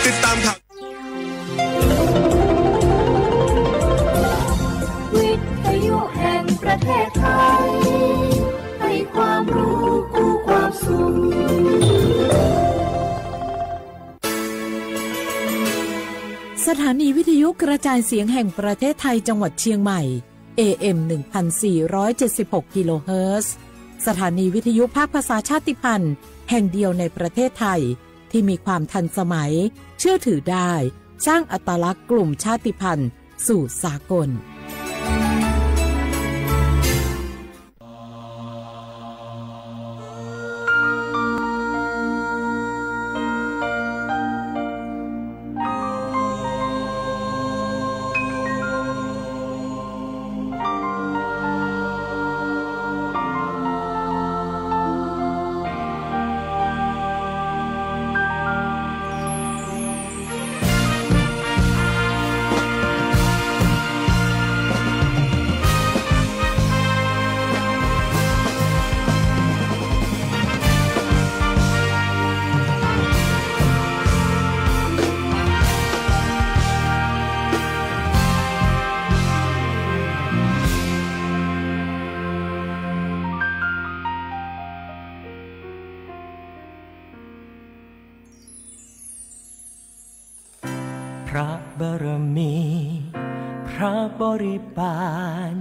ติดตามข่าววิทยุแห่งประเทศไทยให้ความรู้กู้ความสุขสถานีวิทยุกระจายเสียงแห่งประเทศไทยจังหวัดเชียงใหม่ AM 1476 กิโลเฮิรตซ์สถานีวิทยุภาคภาษาชาติพันธุ์แห่งเดียวในประเทศไทยที่มีความทันสมัยเชื่อถือได้สร้างอัตลักษณ์กลุ่มชาติพันธุ์สู่สากลพระบารมีพระบริบาล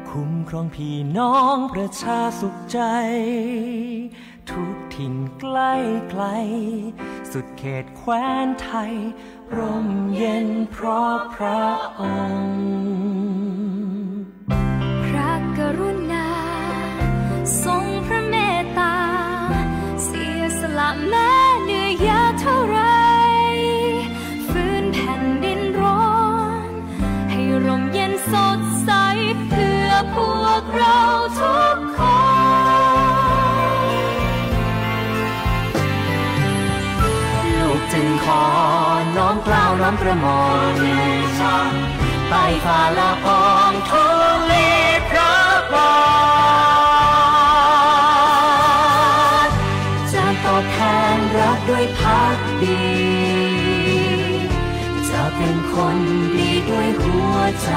คุ้มครองพี่น้องประชาสุขใจทุกถิ่นใกล้ไกลสุดเขตแคว้นไทยร่มเย็นเพราะพระองค์พระกรุณาทรงพระเมตตาเสียสละแม้เหนื่อยยากเท่าไรแผ่นดินร้อนให้ร่มเย็นสดใสเพื่อพวกเราทุกคนลูกจึงขอน้อมเกล้าน้อมประมวลใต้ฝ่าละอองธุลีพระบาทจะตอบแทนรักด้วยภักดีเป็นคนดีด้วยหัวใจ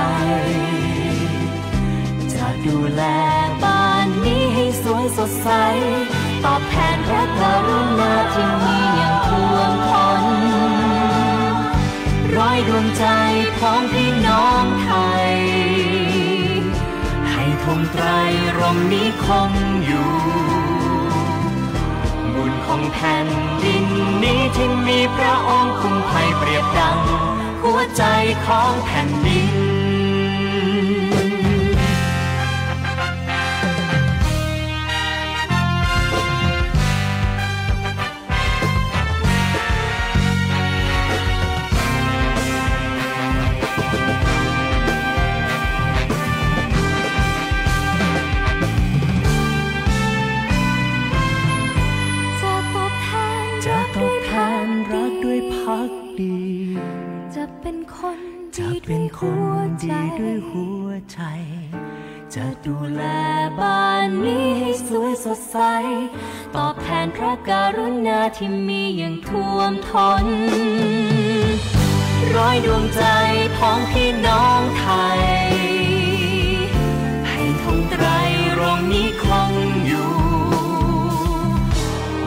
จะดูแลบ้านนี้ให้สวยสดใสตอบแทนพระกรุณาที่มีอย่างท่วมท้นร้อยดวงใจพ้องพี่น้องไทยให้ธงไตรรงค์นี้คงอยู่บุญของแผ่นดินนี้ที่มีพระองค์คุ้มภัยเปรียบดังหัวใจของแผ่นดินจะตอบแทนรักด้วยภักดีจะเป็นคนดีด้วยหัวใจจะดูแลบ้านนี้ให้สวยสดใสตอบแทนพระกรุณาที่มีอย่างท่วมท้นร้อยดวงใจพ้องพี่น้องไทยให้ธงไตรรงค์นี้คงอยู่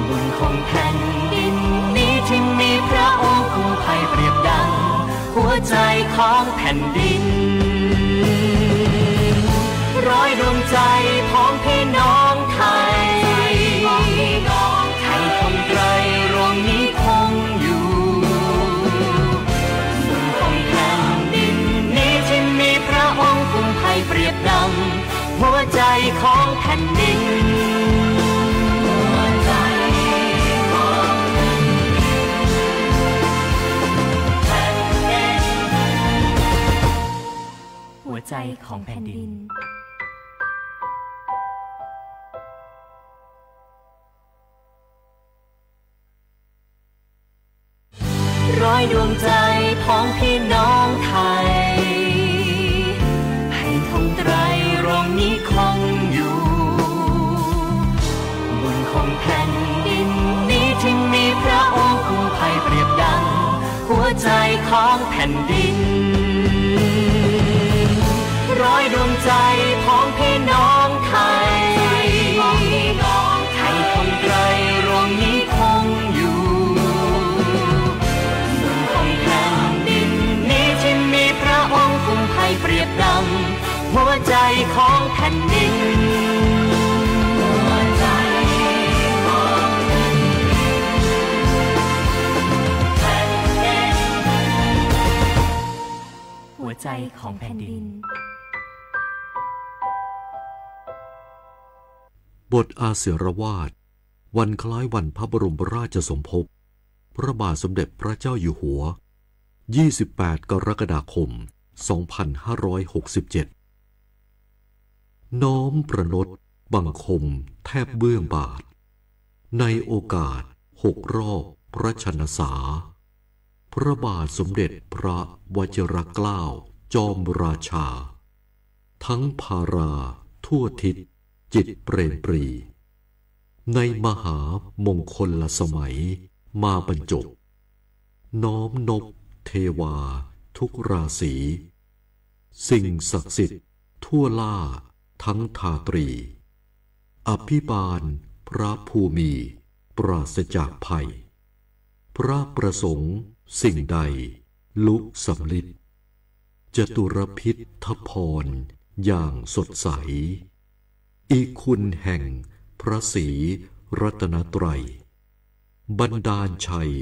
บุญของแผ่นดินนี้ที่มีพระองค์คุ้มภัยเปรียบดังหัวใจของแผ่นดินร้อยดวงใจพ้องพี่น้องไทยให้ธงไตรรงค์นี้คงอยู่บุญของแผ่นดินนี้ที่มีพระองค์คุ้มภัยเปรียบดังหัวใจของแผ่นดินหัวใจของแผ่นดินร้อยดวงใจพ้องพี่น้องไทยให้ธงไตรรงค์นี้คงอยู่บุญของแผ่นดินนี้ที่มีพระองค์คุ้มภัยเปรียบดัง ใจของแผ่นดินร้อยดวงใจของพี่น้องไทยไทยคงไกลรวงนี้คงอยู่ส่วนของแผ่นดินนี้ที่มีพระองค์คงไทยเปรียบดังหัวใจของแผ่นดินหัวใจของแผ่นดินบทอาเสรวาทวันคล้ายวันพระบรมราชสมภพพระบาทสมเด็จพระเจ้าอยู่หัว28 กรกฎาคม 2567น้อมประนตบังคมแทบเบื้องบาทในโอกาส6 รอบพระชนสาพระบาทสมเด็จพระวชิรเกล้าจอมราชาทั้งภาราทั่วทิศจิตเปรมปรีในมหามงคลสมัยมาบรรจบน้อมนบเทวาทุกราศีสิ่งศักดิ์สิทธิ์ทั่วล่าทั้งทาตรีอภิบาลพระภูมิปราศจากภัยพระประสงค์สิ่งใดลุสำลิดจตุรพิธพรอย่างสดใสอีคุณแห่งพระศรีรัตนตรัยบันดาลชัย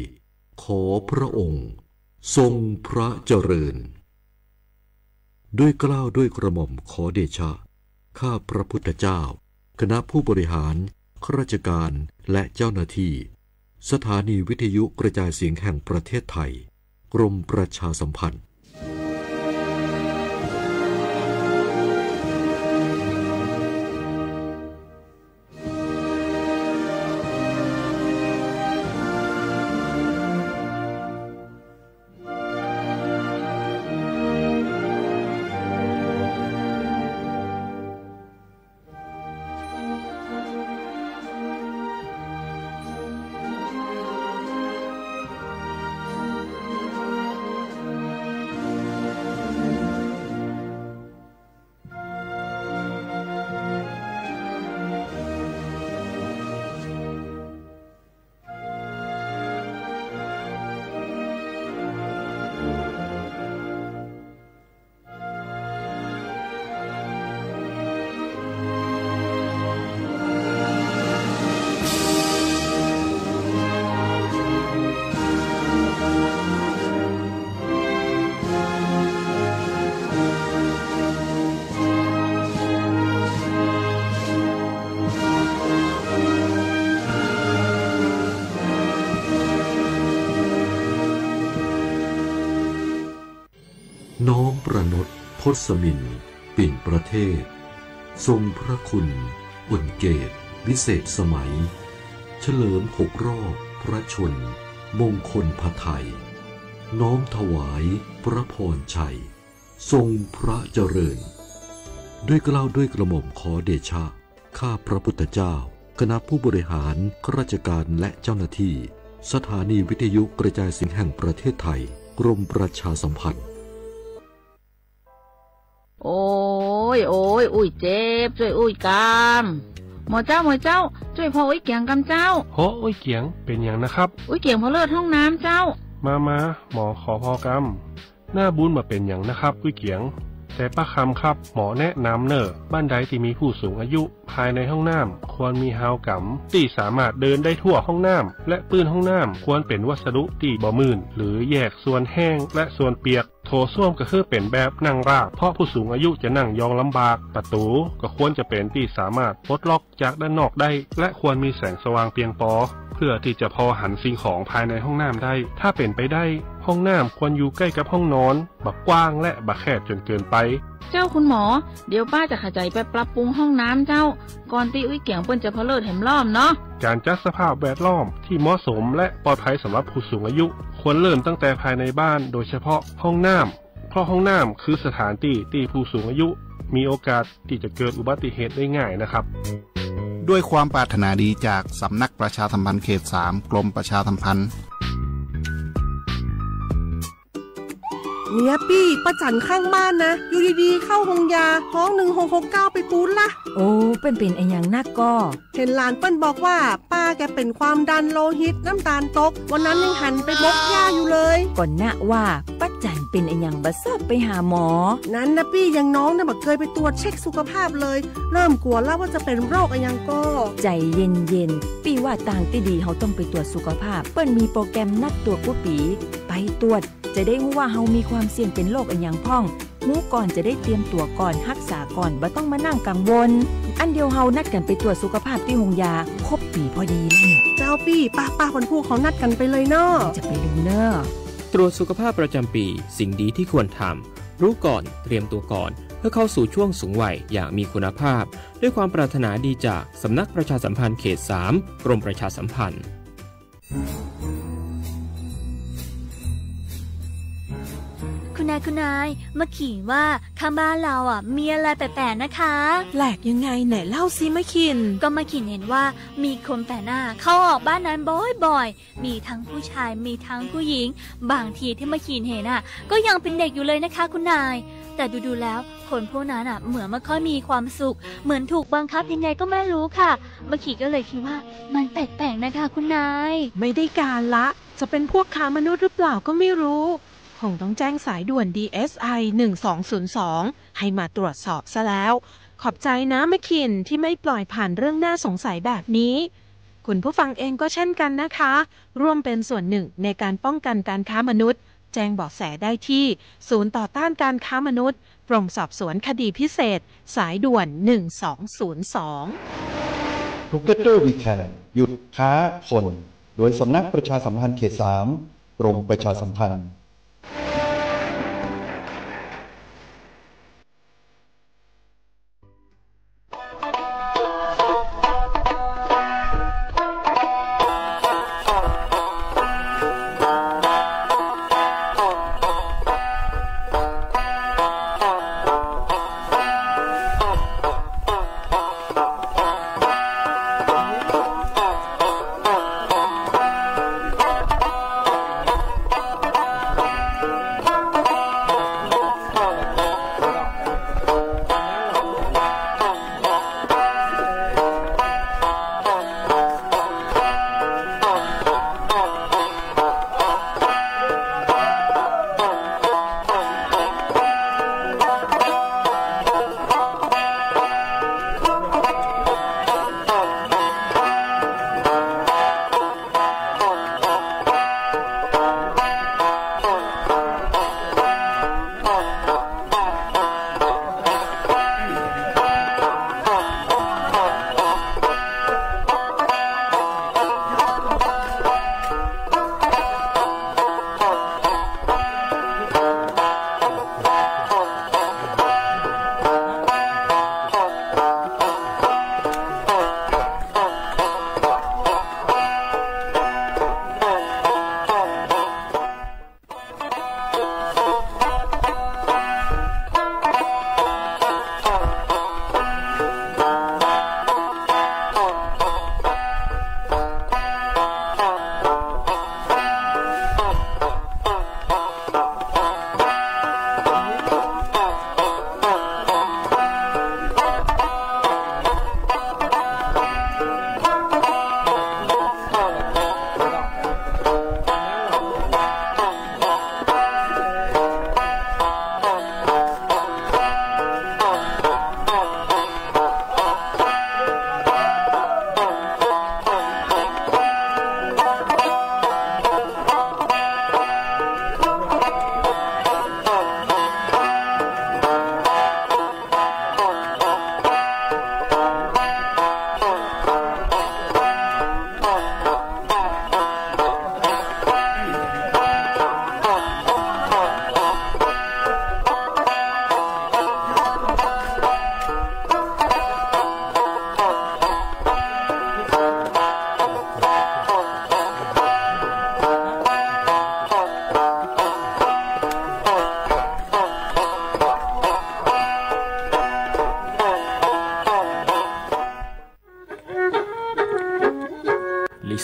ขอพระองค์ทรงพระเจริญด้วยเกล้าด้วยกระหม่อมขอเดชะข้าพระพุทธเจ้าคณะผู้บริหารข้าราชการและเจ้าหน้าที่สถานีวิทยุกระจายเสียงแห่งประเทศไทยกรมประชาสัมพันธ์น้อมประนตพศมินปิ่นประเทศทรงพระคุณอุ่นเกตวิเศษสมัยเฉลิม6 รอบพระชนมงคลพระไทยน้อมถวายพระพรชัยทรงพระเจริญด้วยเกล้าด้วยกระหม่อมขอเดชะข้าพระพุทธเจ้าคณะผู้บริหารข้าราชการและเจ้าหน้าที่สถานีวิทยุกระจายเสียงแห่งประเทศไทยกรมประชาสัมพันธ์โอ้ยอุ้ยเจ็บช่วยอุ้ยกามหมอเจ้าช่วยพออุ้ยเกียงกำเจ้าโหอุ้ยเกียงเป็นอย่างนะครับอุ้ยเกียงพอเลิศห้องน้ำเจ้ามาหมอขอพอกำหน้าบุญมาเป็นอย่างนะครับอุ้ยเกียงแต่ป้าคำครับหมอแนะนำเนอะบ้านใดที่มีผู้สูงอายุภายในห้องน้ำควรมีฮาวกัมที่สามารถเดินได้ทั่วห้องน้ำและปืนห้องน้ำควรเป็นวัสดุที่บ่มื่นหรือแยกส่วนแห้งและส่วนเปียกโถส้วมก็คือเป็นแบบนั่งราบเพราะผู้สูงอายุจะนั่งยองลำบากประตูก็ควรจะเป็นที่สามารถปลดล็อกจากด้านนอกได้และควรมีแสงสว่างเพียงพอเพื่อที่จะพอหันสิ่งของภายในห้องน้ำได้ถ้าเป็นไปได้ห้องน้ำควรอยู่ใกล้กับห้องนอนบักกว้างและบักแคบจนเกินไปเจ้าคุณหมอเดี๋ยวป้าจะขยายไปปรับปรุงห้องน้ำเจ้าก่อนที่อุ้ยเกียงเปิ้นจะพอเลิศแหมล้อมเนาะการจัดสภาพแวดล้อมที่เหมาะสมและปลอดภัยสำหรับผู้สูงอายุควรเริ่มตั้งแต่ภายในบ้านโดยเฉพาะห้องน้ำเพราะห้องน้ำคือสถานที่ผู้สูงอายุมีโอกาสที่จะเกิดอุบัติเหตุได้ง่ายนะครับด้วยความปรารถนาดีจากสำนักประชาสัมพันธ์เขต 3 กรมประชาสัมพันธ์ เนี่ยปี้ป้าจันข้างบ้านนะอยู่ดีๆเข้าห้องยาห้อง1669ไปปูนละโอ้เป็นไอ้หยังนักก็เห็นหลานเปิ้นบอกว่าป้าแกเป็นความดันโลหิตน้ำตาลตกวันนั้นยังหันไปบกยาอยู่เลยก่อนนะว่าป้าจันเป็นไอ้หยังบ่ทราบไปหาหมอนั้นนะปี้ยังน้องนะบ่เคยไปตรวจเช็คสุขภาพเลยเริ่มกลัวแล้วว่าจะเป็นโรคอะไรยังก็ใจเย็นๆปี้ว่าต่างที่ดีเขาต้องไปตรวจสุขภาพเปิ้นมีโปรแกรมนัดตรวจกุปีไปตรวจจะได้รู้ว่าเฮามีความเสี่ยงเป็นโรคอะไรยังพ่องรู้ก่อนจะได้เตรียมตัวก่อนรักษาก่อนบ่ต้องมานั่งกังวลอันเดียวเฮานัดกันไปตรวจสุขภาพที่โรงยาครบปีพอดีแล้วเนี่ยเจ้าปี้ป้าคนผู้เขานัดกันไปเลยเนาะจะไปดูเนาะตรวจสุขภาพประจำปีสิ่งดีที่ควรทำรู้ก่อนเตรียมตัวก่อนเพื่อเข้าสู่ช่วงสูงวัยอย่างมีคุณภาพด้วยความปรารถนาดีจากสำนักประชาสัมพันธ์เขต 3 กรมประชาสัมพันธ์คุณนายมาขินว่าข้างบ้านเรามีอะไรแปลกๆนะคะแปลกยังไงไหนเล่าซิมาขินก็มาขินเห็นว่ามีคนแปลกหน้าเข้าออกบ้านนั้นบ่อยๆมีทั้งผู้ชายมีทั้งผู้หญิงบางทีที่มาขินเห็นก็ยังเป็นเด็กอยู่เลยนะคะคุณนายแต่ดูๆแล้วคนพวกนั้นเหมือนไม่ค่อยมีความสุขเหมือนถูกบังคับยังไงก็ไม่รู้ค่ะมาขินก็เลยคิดว่ามันแปลกๆนะคะคุณนายไม่ได้การละจะเป็นพวกค้ามนุษย์หรือเปล่าก็ไม่รู้คงต้องแจ้งสายด่วน DSI 1202ให้มาตรวจสอบซะแล้วขอบใจนะแม่ขินที่ไม่ปล่อยผ่านเรื่องน่าสงสัยแบบนี้คุณผู้ฟังเองก็เช่นกันนะคะร่วมเป็นส่วนหนึ่งในการป้องกันการค้ามนุษย์แจ้งเบาะแสได้ที่ศูนย์ต่อต้านการค้ามนุษย์กรมสอบสวนคดีพิเศษสายด่วน1202 Together We Can หยุดค้าคนโดยสำนักประชาสัมพันธ์เขต 3 กรมประชาสัมพันธ์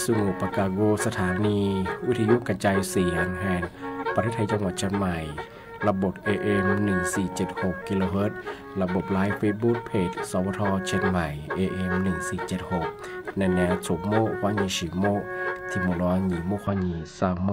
สุปกาโกสถานีวิทยุกระจายเสียงแห่งประเทศไทยจังหวัดเชียงใหม่ ระบบ AM 1476 กิโลเฮิรตซ์ระบบไลฟ์เฟซบุ๊กเพจสวทเชียงใหม่ AM 1476แนวจบโมกวันยีชิโมที่มร้อยหนีโมควันยีสามโม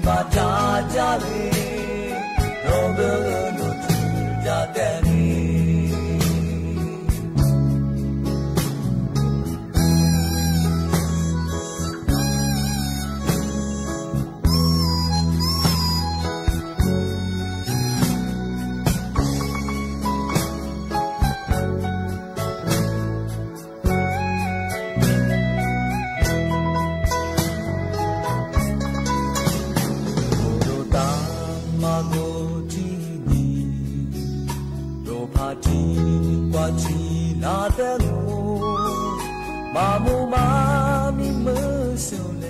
มาจาจาเลโรเบโนทูจาเตนี那的路，麻木麻咪么修嘞，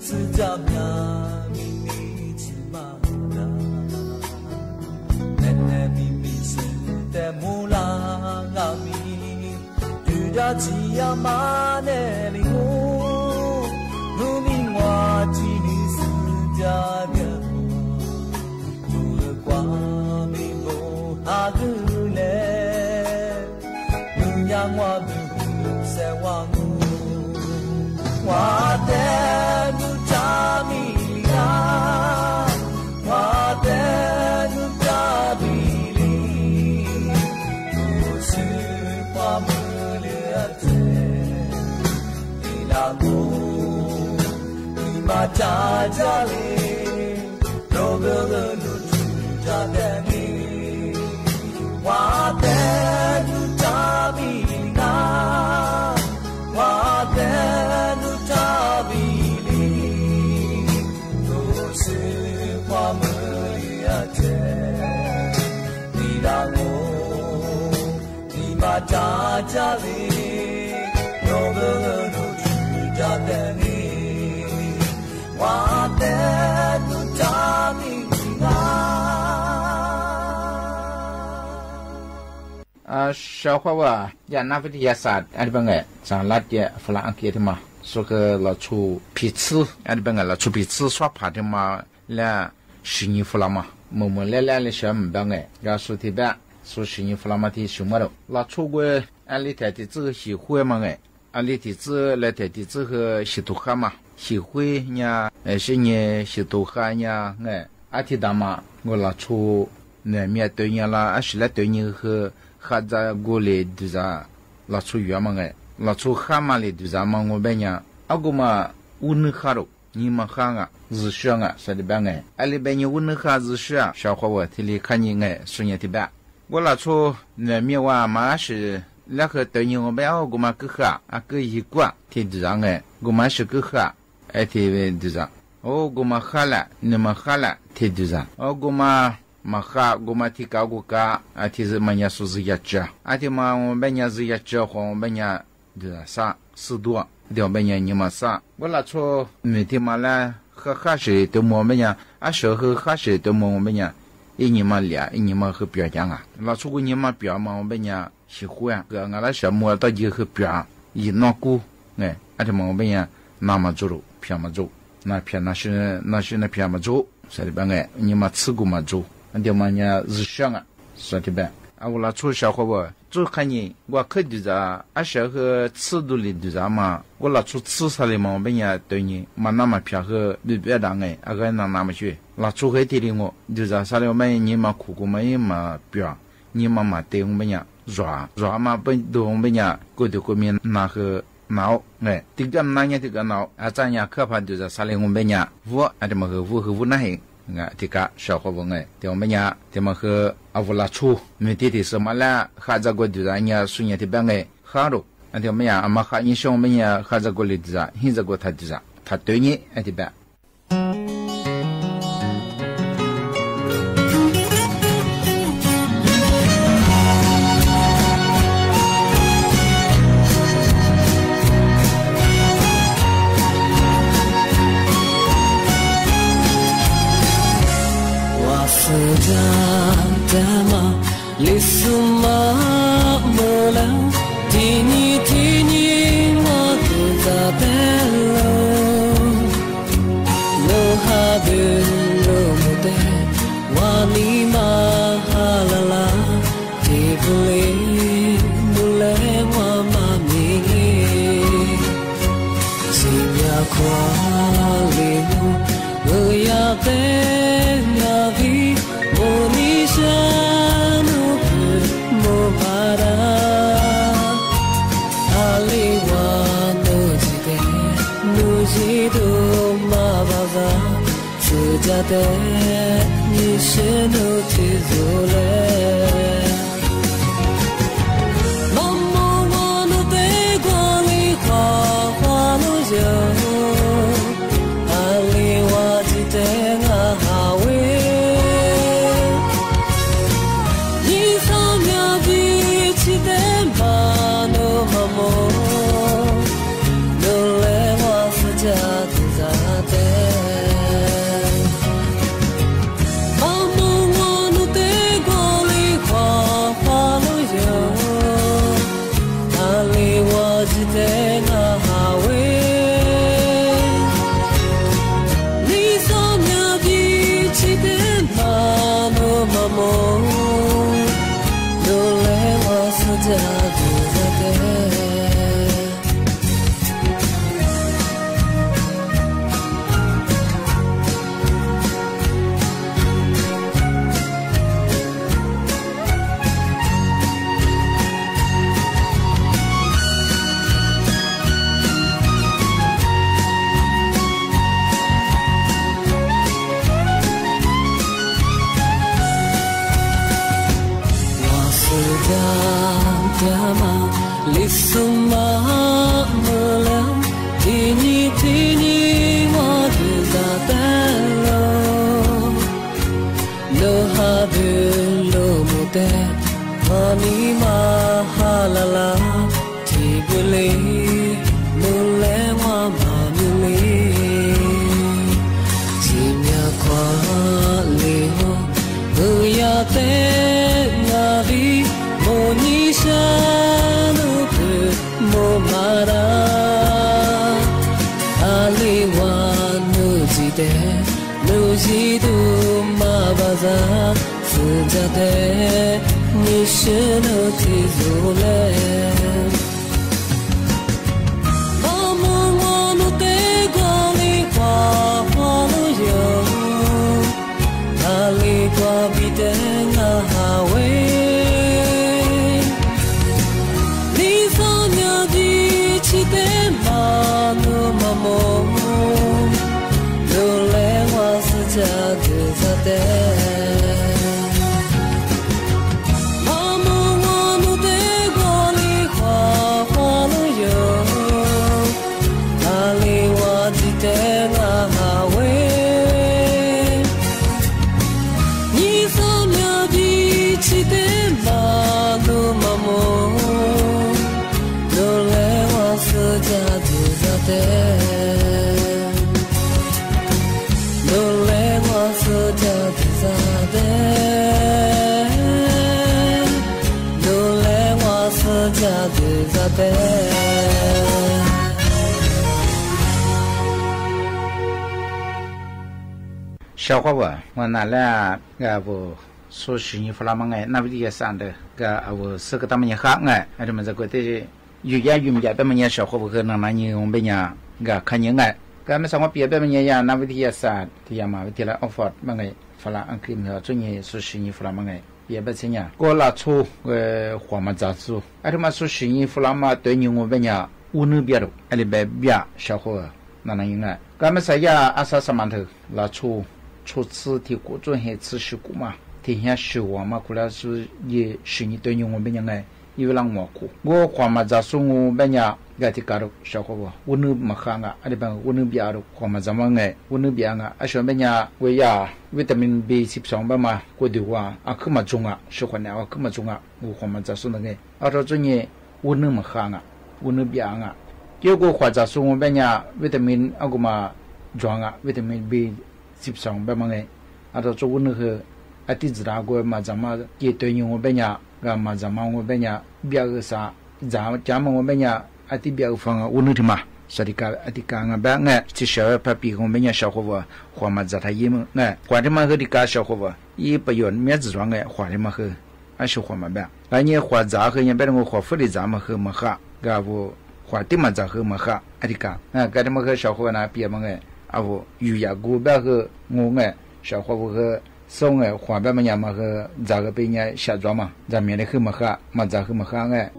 是家面咪咪起嘛的，奶奶咪咪是的木拉阿咪，遇到起呀嘛那里路，路咪我起你是家的路，路的光咪不阿个嘞。我不在望我的路扎米呀，我的路扎比里，不是花木了的，你那路你妈扎扎里，罗个路住扎的你，我的路扎比。家家里有个路去家的你，我的路家里小伙娃呀，那不的也啥？俺这边个上那点弗兰克的嘛，说个老出皮子，俺这边个老出皮子耍爬的嘛，来十年弗拉嘛，默默来来的小门边个，要说的呗。说是你弗拉马提什么了？那出国俺里台的这个协会嘛哎，俺里的这来台的这个协同哈嘛，协会呢，是呢协同哈呢哎，阿提达嘛，我那出那面对呢啦，阿是来对呢和哈在过来对啥，那出远嘛哎，那出哈嘛来对啥嘛我边呢，阿个嘛乌能哈喽。你们看啊，日上啊，说的办哎，俺里边你乌能哈日上，小伙我提里看你哎，说你的办。我那出那面话嘛是那个对你我们要我们个哈啊个一挂提对上哎，我们是个哈哎提对上，哦我们哈了，你们哈了提对上，哦我们嘛哈我们提高个嘎啊提是么样说是一只，啊提嘛我们伢是一只和我们伢对啥10多，对我们伢你们啥，我那出每天嘛来和哈是对我们伢啊说和哈是对我们伢。一年嘛俩，一年嘛和表讲啊，那出过年嘛表嘛，我们伢喜欢啊，个俺那小木到就和表一拿过，哎，而且嘛我们伢那么做了，偏嘛做，那偏那是那偏嘛做，说的办哎，你嘛吃过嘛做，俺爹嘛伢日上啊，说的办，啊我那出小伙伴做看你，我可对着，啊小和吃多的对着嘛，我那出吃啥的嘛，我们伢对你嘛那么偏和别当哎，啊个那么去。那出海地里我，就是啥了嘛？你嘛苦过嘛？也嘛表，你嘛对我们呀，热嘛本对我们呀，过头过面那个闹哎，这个那年这个闹，啊咱呀可怕就是啥了我们呀，我啊这么个我那嘿，啊这个小伙伴哎，对我们呀，这么个啊我拉出，没地的什么啦，哈这个就是人家说人的办哎，好了，啊对我们呀，啊嘛哈你说我们呀，哈这个里的啥，现这个他的啥，他对你啊对吧？Lisuma mola tini tini makuza bello no habe no mude wani mahalala tibule mule wa mamile sinya kwa limu သာစကြတဲ့ညီရှင်တို့ချစ်စိုးလဲမမောမနတဲ့ကွာလေးခွာခွာလို့ရောအလေးဝါကြည့်တဲ့ငါဟာဝေညီဆောင်များပြီးချစ်တဲ့မာနိုမမော小伙伴，我拿来个不说是你弗拉蒙哎，那不也算的个我是个他们也好哎，还他们这个的语言语言别么也小伙伴和那你我们呀个看你哎，个么什么别别么呀那不也算的呀嘛，的了 offer 么哎，弗拉安克么专业说是你弗拉蒙哎。也不怎样，我拿出黄马杂志，而他妈说是你弗拉嘛对你我们呀，我那边的，而里边边小伙那应该，咱们说呀，阿啥什么头拿出次的各种还持续过嘛，天下是我嘛，过来是也是你对你我们样哎，因为让我过，我黄马杂志我们呀。个体搞的小伙伴，我那么看啊，阿里边我那边的，我们怎么哎，我那边啊，阿上边呀，我呀，维他命 B12嘛，过的话，啊，可么重啊，是话呢，可么重啊，我们在说那个，阿这专业我那么看啊，我那边啊，结果或者说我边呀，维他命阿个嘛重啊，维他命 B12边嘛哎，阿这做我那个，阿地址那个嘛怎么也对应我边呀，个嘛怎么我边呀，别个啥，咱们我边呀。阿弟别个方啊，我那天嘛，说的个阿弟讲啊，别哎，至少把比我们家小伙子，花嘛在他一门哎，花的嘛和的个小伙子，也不用面子装哎，花的嘛和，俺是花嘛别，俺你花杂和人别人我花富的杂嘛和嘛哈，个不花的嘛杂和嘛哈，阿弟讲，啊，个的嘛和小伙呢别嘛哎，啊不语言古别和我哎，小伙子和送哎，花别嘛伢嘛和杂个被人下装嘛，咱面的和嘛哈，嘛杂和嘛哈哎。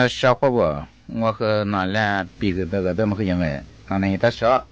小伙我和那俩比个那个怎么个样哎？那那他说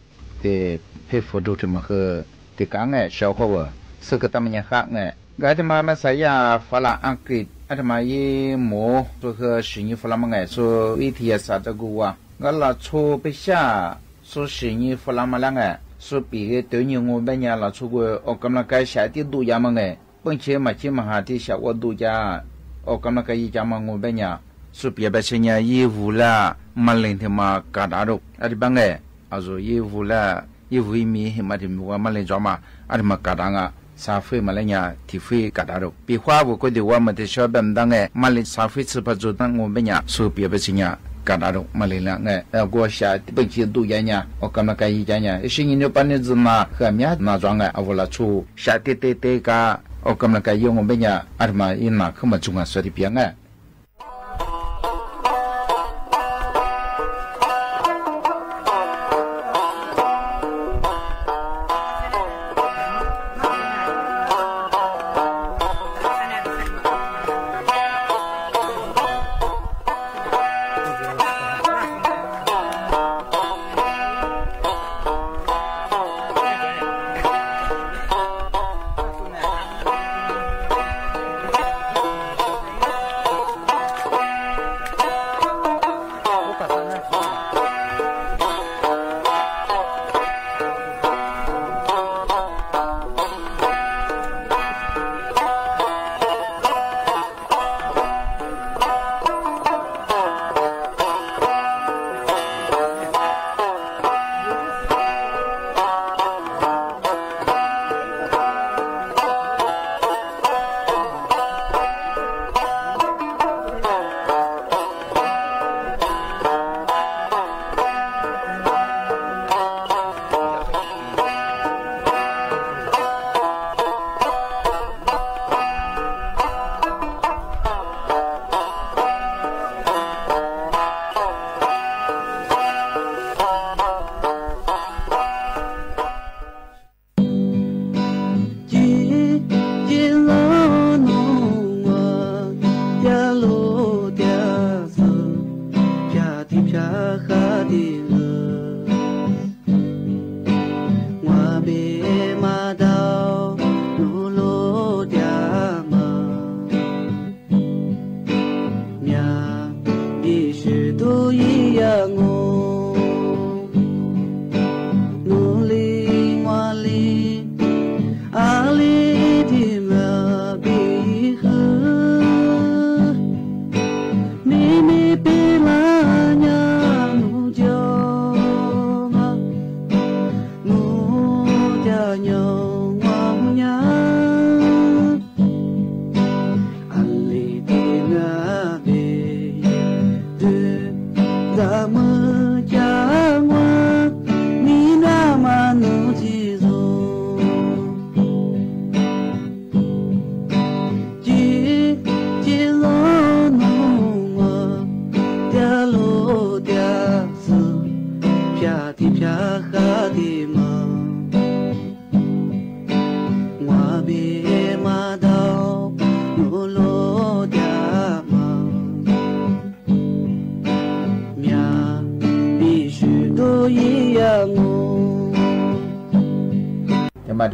的佩服都这么和的讲哎，小伙我是个他们也好哎。我他妈嘛是呀，法拉安格，他妈一模做个实验法拉嘛哎，做วิทยาศาสตร์这个啊，我拉出不下做实验法拉嘛啷个，说比个对牛我们家拉出个，我刚那个下地度呀嘛哎，并且嘛起码下地下我度呀，我刚那个一家嘛我们家。so biasanya yevu la malin tema kadaro adi bangai azo yevu la yevu mi himati wa malin jama adi makadanga safi malanya tifi kadaro bi hwa bu ko de wa ma de shabam dangai malin safi tsipa zo dang mo benya so biasanya kadaro malin la ngai go sha bi chi du yanya o kama kai yanya shin ni pa ne zuma khamya na zanga awala chu sha te te ka o kama kai yo mo benya arma ina khama chunga so di pianga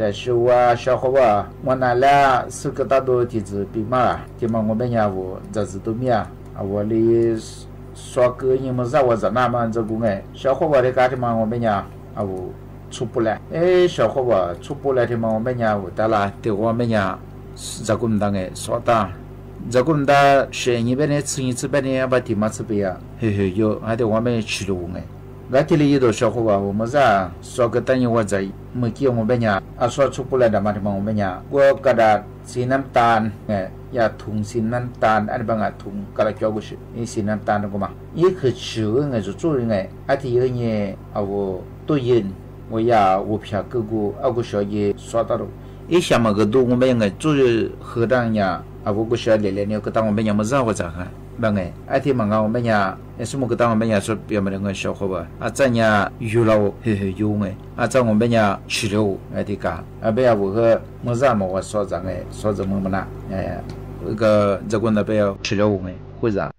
的是啊，小伙吧，我那俩是个大多弟子比嘛，他们我们家务这是都面啊，我哩说个你们让我在那么这个哎，小伙吧的家庭嘛我们家啊我出不来，哎，小伙吧出不来的嘛我们家我得了，对我们家这个当哎说的，这个当生意边的吃一次边的把地嘛吃不呀，嘿嘿有还得我们吃了哎。我这里有多小伙吧，我们在说个等于我在没给我们家，啊说出不来的嘛，他们我们家，我给他吃น้ำตาล ยาถุงสีน้ำตาลอันบางถุงกระจอกกุศนี่สีน้ำตาลก็มาอีกคือชื่อไงจะจู่ไงอาทิตย์นี้เอาตัวเย็น我呀，我偏哥哥，我小爷说到了，一下嘛个多，我们个做河南呀，我个小爷爷个当我们呀么子我咋看？不个，而且嘛我们呀，什么个当我们呀说别么个小伙伴，咱呀有了有个，咱我们呀吃了而且个，不呀我个么子嘛我说咋个，说怎么啦？那个这个那边吃了个，会咋？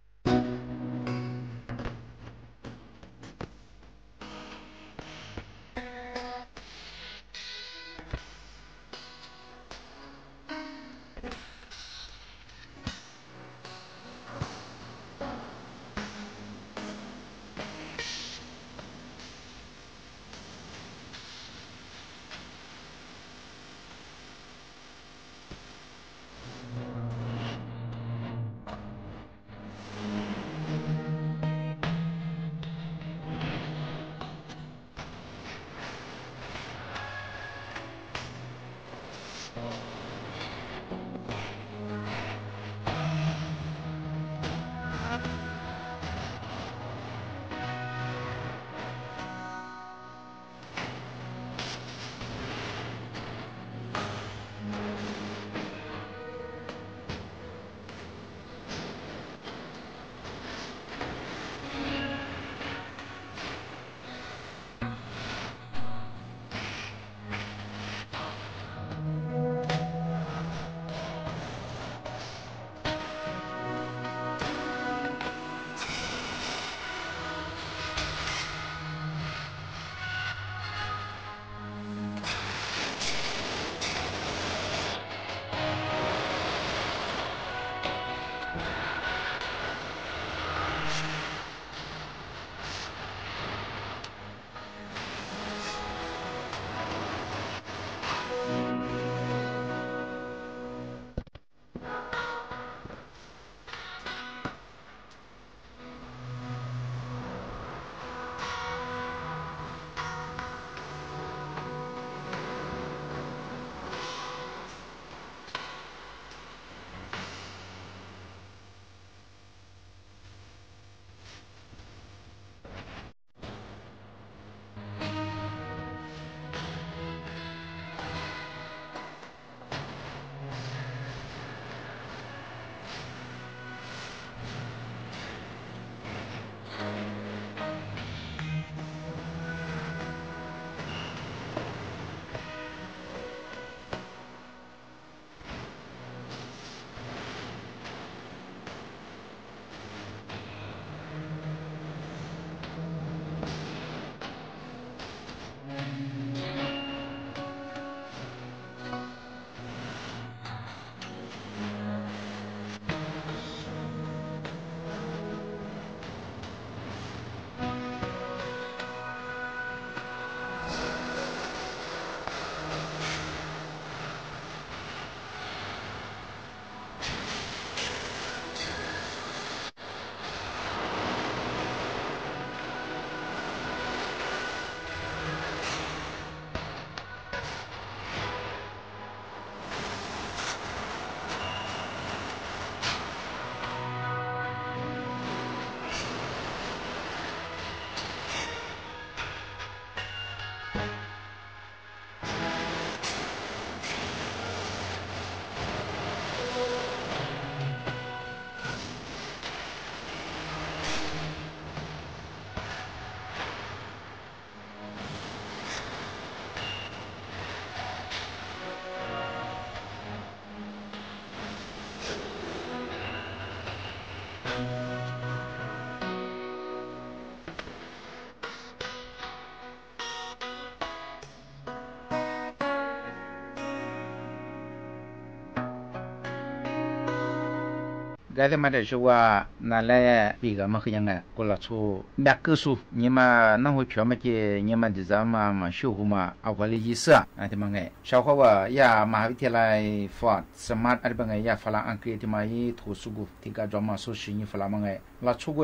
该他妈的说话，拿来比个嘛个样啊？过了出别个数，你嘛那会票嘛的，你嘛的咱嘛修护嘛，啊我的意思啊，他妈个，小伙娃呀，马วิทยาลัยฟอร์ดสมาร์ทอะไรบางอย่างฝรั่งอังกฤษที่มาที่图书馆ที่การจอมาสุชินี่ฝรั่งบางอย่างเรา出国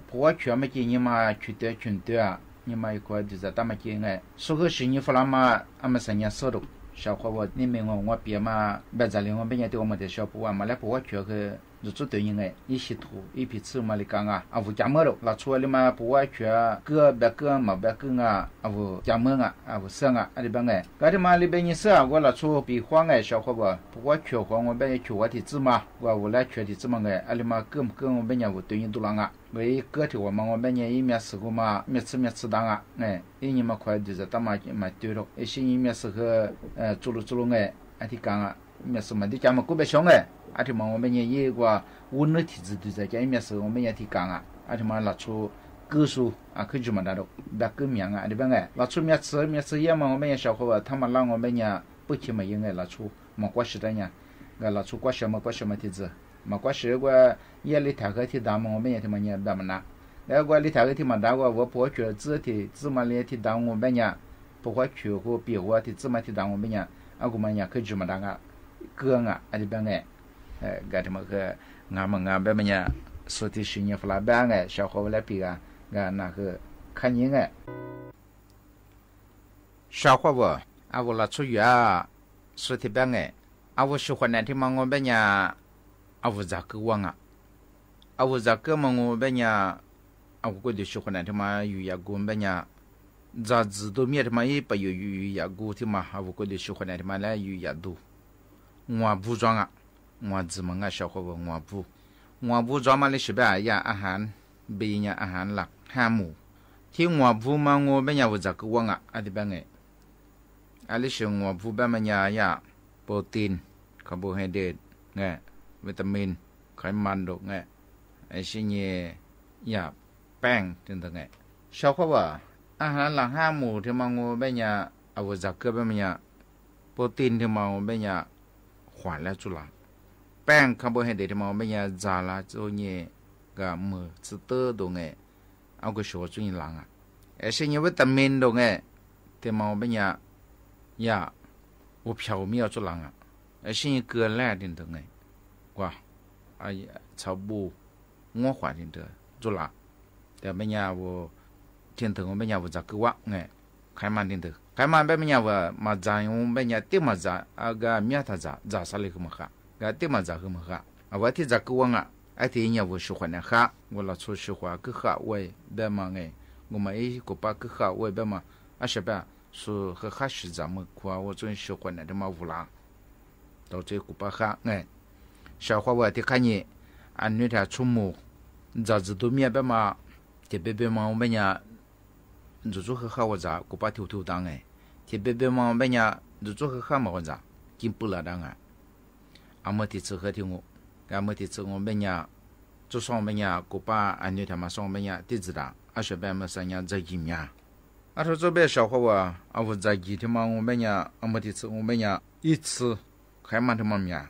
เพราะว่า票嘛的你嘛去得群多啊，你嘛一块的咱们个个，所以是你ฝรั่ง嘛，俺们3年收入。小伙我你们我别嘛别在里我别人对我们的小布啊嘛来布我缺个日子对应哎一些土一批次嘛里讲啊我家么了拉出来嘛布我缺个别个嘛别个啊我家么啊我生啊里边哎搿里嘛里边人是啊我拉出比黄哎小伙我布我缺黄我别缺我的子嘛我来缺的子嘛哎里嘛跟我别人我对应都啷啊为个体我嘛我别人一面是个嘛面吃当啊哎一年嘛快就是当嘛对了一些一面是个走路哎的讲啊面是嘛的讲嘛个别凶哎且嘛我们也一个温热体质对在家里面时候我们也提讲啊且嘛拉出歌手啊可就嘛那种别个名啊对吧哎拉出面吃也嘛我们也小伙他们让我们也不起嘛应该拉出嘛关系的呀拉出关系嘛体质嘛关系个也里头个体大嘛我们也他们也别么拿那个里头个体嘛大个我不觉得自嘛里体大我们也不会去和别个体自嘛体大我们也我们也可就嘛那个歌啊对吧哎gak ada maka ngam banyak solusinya flaban eh syahwa wala piga ga na ke kanyin eh syahwa wa awala chuya suti bang eh awu syuhwan ti mango banyak awu zakku wanga awu zakku mango banyak awu ko de syuhwan ti ma yu ya gu banyak za zi do mi ti ma yi pa yu ya gu ti ma awu ko de syuhwan ti ma la yu ya du ngwa bu zwang ah我怎么个小伙伴我不专门的是吧呀อาหาร比呀อาหารหลัก5หมู่ที่我不嘛我们要这个忘啊的办哎อันนี้是我不办嘛呀โปรตีนคาร์โบไฮเดรตไงวิตามินไขมันดอกไงไอ้สิ่งนี้呀แป้งถึงไง小伙伴อาหารหลัก5หมู่ที่มา我们呀เอา这个办嘛呀โปรตีนที่มา我们呀缓了住了แป้งคาร์โบไฮเดรตมาไม่ยาจาละโจเนี่ยก็มือสเตอร์ตรงไงเอาก็ชัวร์จุนหลังอ่ะไอ้สิ่งนี้วิตามินตรงไงที่มาไม่ยา我票没有做人啊，而且个来点的哎，哇，哎呀，草布我花点的做啦，但没伢我天头我没伢我咋个哇哎，开慢点的，开慢别没伢我嘛咋我没伢点嘛咋啊个面他咋啥哩个么哈，个点嘛咋个么哈，啊我天咋个哇啊，哎天伢我喜欢的哈，我老出喜欢个哈喂别嘛哎，我们哎个把个哈喂别嘛，啊是别。说和哈是咱们夸我真喜欢的嘛乌拉，到这古巴哈哎，小伙我的看你，俺女的出门，咋子都面白嘛，这边边嘛我们呀，就和哈我咋古巴头当哎，这边边嘛我们呀，就和哈嘛我咋，进不了当啊，俺们的吃喝听我，俺们的吃我们呀，就说我们呀古巴俺女的嘛说我们呀地址的，俺说别么三样在一面。啊，说这边小伙我啊，我在几天嘛，我们呀，啊没得吃，我们呀一次还蛮他妈苗，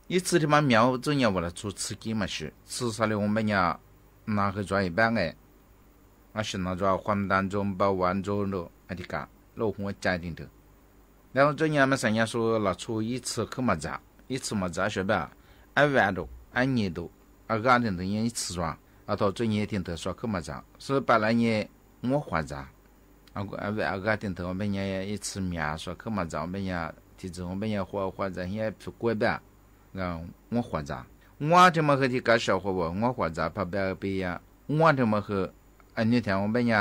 一次他妈苗，真要我来做刺激嘛是，吃啥的我们呀拿去做一般哎，啊是拿做黄蛋中包完之后咯，啊的个老红加点的，然后这样嘛三样说拿出一次去嘛炸，一次嘛炸是吧？按万多，按年多，啊个点的人一次做，啊到这年天的说去嘛炸，所以把那年我花炸。啊个点头我们也一次面说去嘛早我们也提子我们也或者也去过吧啊我或者我这么和的个小伙我或者怕别呀我这么和那天我们也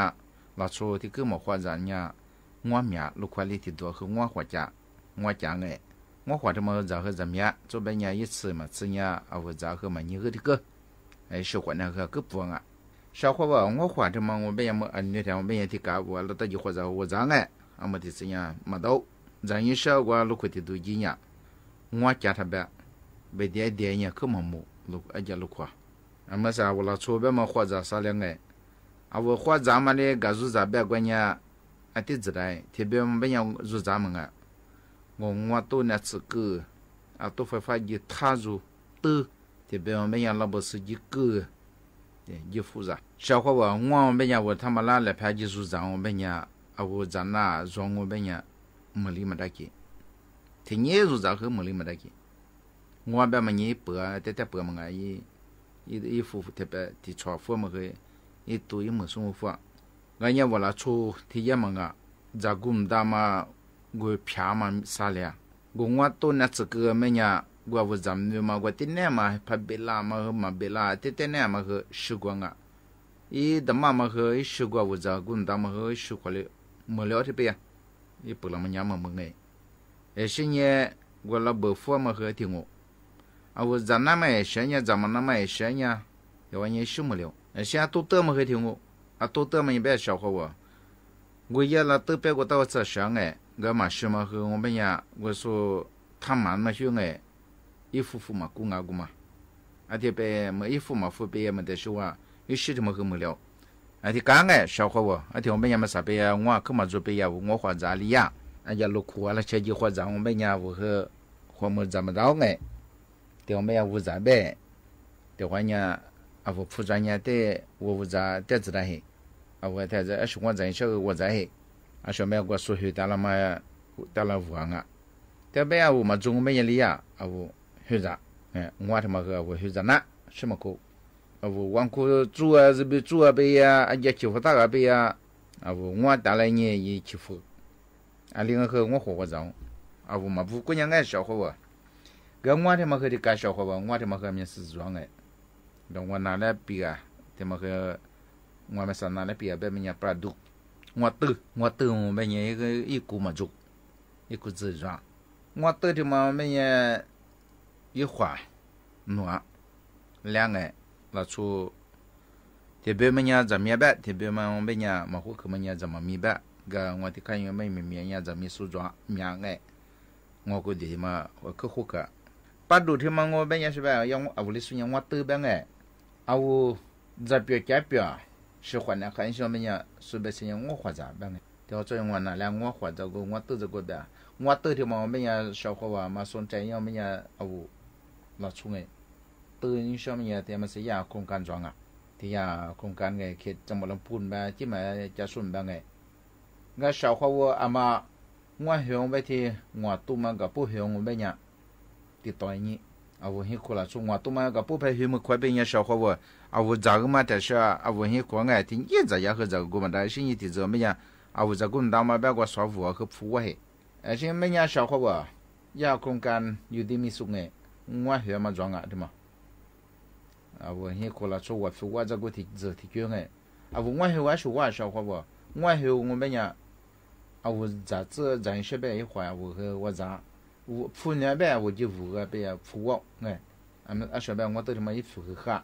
拿出的个么或者呀我面路块里的多和我或者我讲哎我或者么然后怎么样这边也一次嘛次呀啊或者和嘛你和的个哎喜欢那个个不啊小伙伴我花的嘛我别么那天我别也提搞我了到就或者我让哎啊么的这样嘛到让一小我路块的都一样我家他别别点点呀可么么路啊家路块啊么啥我了出别么或者啥两哎啊我或者嘛的个入咋别关呀啊的子来特别么别样入咋么啊我都那次个啊都会发现他入的特别么别样老不是一个一复杂小伙伴我们呀我他妈拉来拍技术长我们呀啊我咱那装我们呀没理没得给听你入长和没理没得给我别么你不带不么啊一夫妇特别的超夫么个一多一么生活俺也我来出体验么啊咋顾大嘛我票嘛啥了，我都那这个么呀，我不咱们嘛，我今年嘛怕别啦嘛别啦，今年嘛和时光啊，一的妈妈和时光我在滚他们和时光了，没了这边，也不那么娘嘛么哎，现在我老伯父嘛和听我，啊我咱那么现在咱们那么现在，要完也什么了，现在都得么和听我，啊都得么也别笑话我也了都别个到这上哎。我嘛是嘛和我们呀，我说他们嘛兄哎，一夫妇嘛顾阿顾嘛，而且别么一夫嘛夫别么的说啊，有时他们和么了，而且刚哎小伙我，而且我们呀嘛啥别呀，我可嘛做别呀，我花咋里呀，而且路苦啊了，车就花咋我们呀我和花么怎么着哎，对我们呀我咋呗，对话呀啊我铺专业的我咋得知道嘿，啊我在这是我在小我在嘿。啊，小妹我说去打了嘛，打了五行啊，这边啊我们中没人理啊，啊我学着，我他妈个我学着呢，什么课？啊我往课做啊是不做啊呗呀，啊也欺负大个呗呀，啊我打来年也欺负，啊另外个我活活着，啊我嘛不过人爱小伙我，跟我他妈个的干小伙我，我他妈个面是装哎，那我拿来比啊，他妈个我们上拿来比啊，别人家不读。我tử我们也一股嘛做，一股自装。我tử的嘛们也一花暖两个老出，特别们也怎么样办？特别嘛我们也嘛户口们也怎么明白？个我的看有没面也怎么梳妆面个，我估计嘛我可户口，把路的嘛我们也是吧，要我屋里孙我tử边个，啊我这边改变。是换了很小么呀，随便些我花咋办呢？调这我拿来我花这个我都这个的，我都的嘛么呀小伙娃嘛说这样么呀啊我老出哎，都你小么呀他们是呀空间装啊，ที่呀空间个去怎么能พูน吧，ที่มาจะส่วนบ้างไงงั้น小伙娃อามา我向ไปที่我ตัวมันก็不向我ไปเนี่ยติดต่ออย่างนี้啊我很苦了，说我都嘛个不配许么快变也小伙我啊我这个嘛但是啊我很苦爱听一直也和这个嘛但是一直这么样啊我这个当嘛别个说服和服我嘿，而且么样小伙我也空间有点没送哎，我学嘛装啊对嘛，啊我很苦了，说我服我这个提这提卷哎，啊我学我说我小伙我学我么样啊我这人学呗一会我和我咋。我付那边我就付个边付我哎，俺们小边我都他妈一付个哈，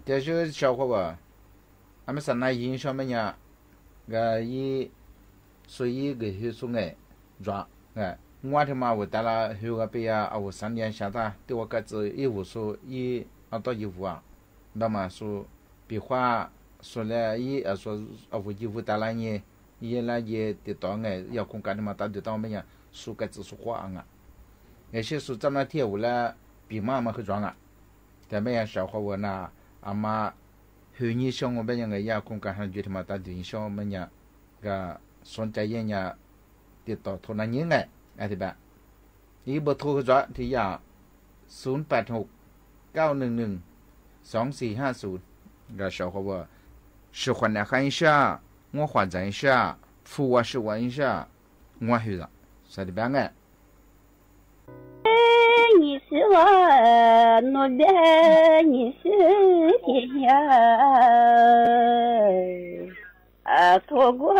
但是小伙吧，俺们上那影响么呀？个一所以个学生哎抓哎，我他妈我带了学个边啊，我3年下他对我个子一无说一到一无啊，那么说比话说了一说我一无带了你，一来也得到哎要空干他妈打得到么呀？说个子说话啊。那些说咱们跳舞了，比妈妈很壮啊。咱们也小伙我那阿妈，后年像我们样个也公干上就他妈打对像我们样个双家人呀，得到头那人哎，哎对吧？一不头个抓ที่呀086 911 2450个小伙我，是换来看一下，我换咱一下，付我是问一下，我去了，啥的办哎？你是我诺贝你是天呀啊错过我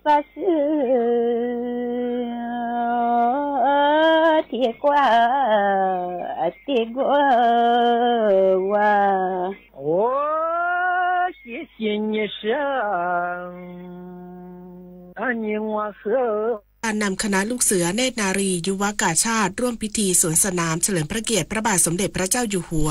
发誓铁挂我谢谢你是อันนี้ว่าการนำคณะลูกเสือเนตรนารียุวกาชาติร่วมพิธีสวนสนามเฉลิมพระเกียรติพระบาทสมเด็จพระเจ้าอยู่หัว